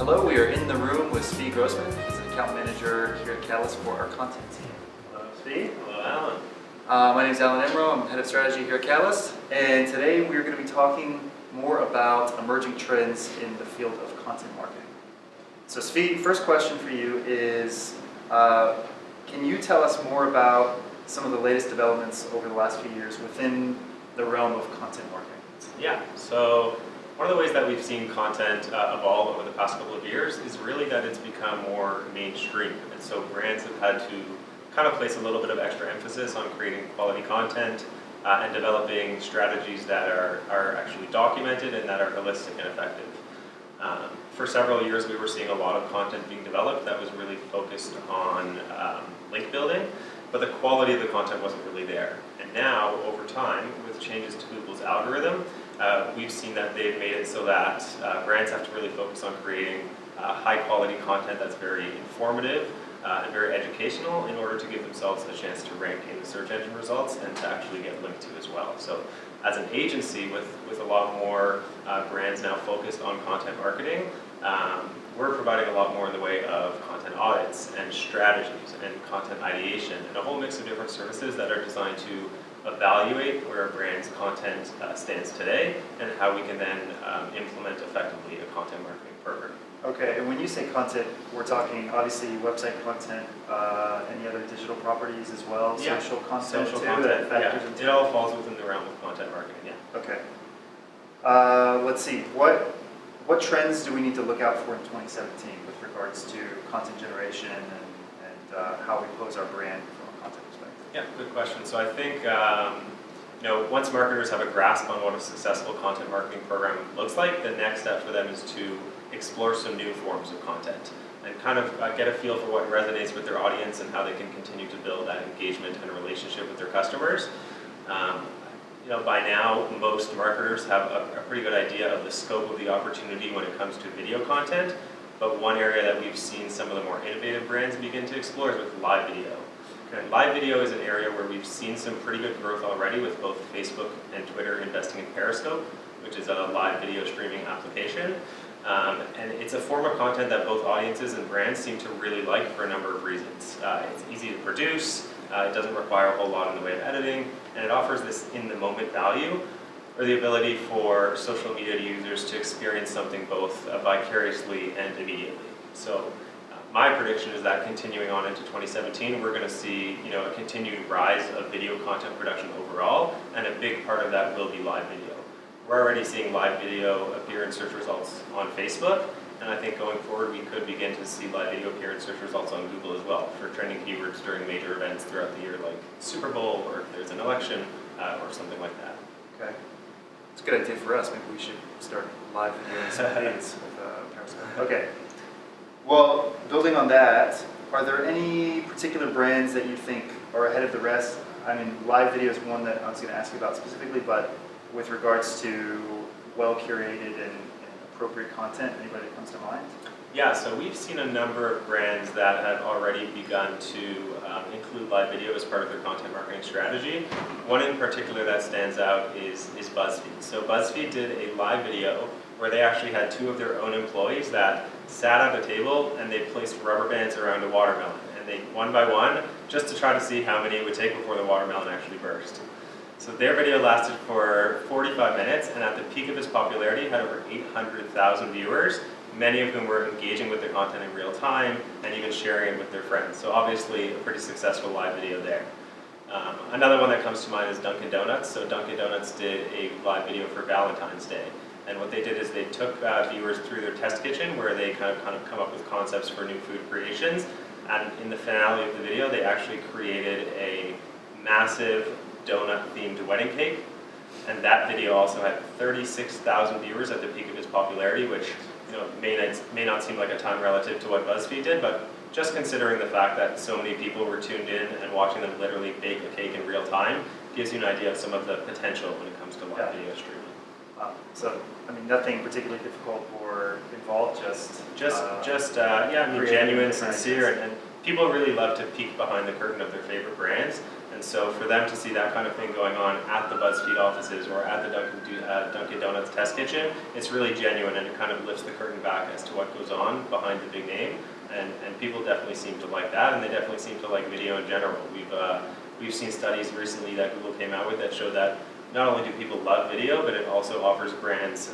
Hello, we are in the room with Tzvi Grosman. He's an account manager here at Catalyst for our content team. Hello, Tzvi. Hello, Alan. My name is Alan Amerault. I'm head of strategy here at Catalyst, and today we are going to be talking more about emerging trends in the field of content marketing. So Tzvi, first question for you is, can you tell us more about some of the latest developments over the last few years within the realm of content marketing? Yeah, so one of the ways that we've seen content evolve over the past couple of years is really that it's become more mainstream. And so brands have had to kind of place a little bit of extra emphasis on creating quality content and developing strategies that are actually documented and that are holistic and effective. For several years, we were seeing a lot of content being developed that was really focused on link building, but the quality of the content wasn't really there. And now, over time, with changes to Google's algorithm, we've seen that they've made it so that brands have to really focus on creating high-quality content that's very informative and very educational in order to give themselves a chance to rank in the search engine results and to actually get linked to as well. So as an agency with a lot more brands now focused on content marketing, we're providing a lot more in the way of content audits and strategies and content ideation and a whole mix of different services that are designed to evaluate where a brand's content stands today and how we can then implement effectively a content marketing program. Okay, and when you say content, we're talking obviously website content, any other digital properties as well, Yeah. social content Social too, content, that factors yeah. into It all falls within the realm of content marketing, yeah. Okay. Let's see, what trends do we need to look out for in 2017 with regards to content generation and how we pose our brand from a content perspective? Yeah, good question. So I think once marketers have a grasp on what a successful content marketing program looks like, the next step for them is to explore some new forms of content and kind of get a feel for what resonates with their audience and how they can continue to build that engagement and relationship with their customers. By now, most marketers have a pretty good idea of the scope of the opportunity when it comes to video content, but one area that we've seen some of the more innovative brands begin to explore is with live video. Okay. Live video is an area where we've seen some pretty good growth already with both Facebook and Twitter investing in Periscope, which is a live video streaming application. And it's a form of content that both audiences and brands seem to really like for a number of reasons. It's easy to produce, it doesn't require a whole lot in the way of editing, and it offers this in-the-moment value, or the ability for social media users to experience something both vicariously and immediately. So my prediction is that continuing on into 2017, we're going to see a continued rise of video content production overall, and a big part of that will be live video. We're already seeing live video appear in search results on Facebook, and I think going forward we could begin to see live video appear in search results on Google as well for trending keywords during major events throughout the year like Super Bowl or if there's an election or something like that. Okay. It's a good idea for us. Maybe we should start live videoing some feeds with Periscope. Okay. Well, building on that, are there any particular brands that you think are ahead of the rest? I mean, live video is one that I was going to ask you about specifically, but with regards to well-curated and appropriate content, anybody that comes to mind? Yeah, so we've seen a number of brands that have already begun to include live video as part of their content marketing strategy. One in particular that stands out is BuzzFeed. So BuzzFeed did a live video where they actually had two of their own employees that sat at a table and they placed rubber bands around a watermelon. And they, one by one, just to try to see how many it would take before the watermelon actually burst. So their video lasted for 45 minutes, and at the peak of its popularity had over 800,000 viewers, many of whom were engaging with the content in real time and even sharing it with their friends. So obviously a pretty successful live video there. Another one that comes to mind is Dunkin' Donuts. So Dunkin' Donuts did a live video for Valentine's Day. And what they did is they took viewers through their test kitchen where they kind of come up with concepts for new food creations. And in the finale of the video, they actually created a massive donut-themed wedding cake, and that video also had 36,000 viewers at the peak of its popularity, which may not seem like a time relative to what BuzzFeed did, but just considering the fact that so many people were tuned in and watching them literally bake a cake in real time gives you an idea of some of the potential when it comes to live video streaming. So, I mean, nothing particularly difficult or involved, genuine, sincere, and people really love to peek behind the curtain of their favorite brands And so for them to see that kind of thing going on at the BuzzFeed offices or at the Dunkin' Donuts test kitchen, it's really genuine, and it kind of lifts the curtain back as to what goes on behind the big name. And people definitely seem to like that, and they definitely seem to like video in general. We've seen studies recently that Google came out with that show that not only do people love video, but it also offers brands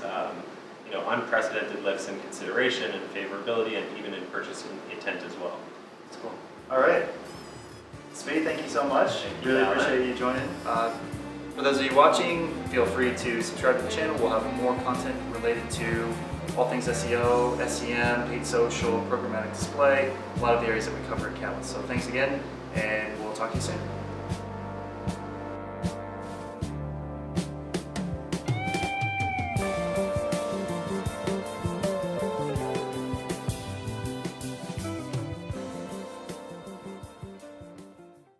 unprecedented lifts in consideration and favorability, and even in purchase intent as well. That's cool. All right. Tzvi, thank you so much. Really appreciate you joining. For those of you watching, feel free to subscribe to the channel. We'll have more content related to all things SEO, SEM, paid social, programmatic display, a lot of the areas that we cover at Catalyst. So thanks again, and we'll talk to you soon.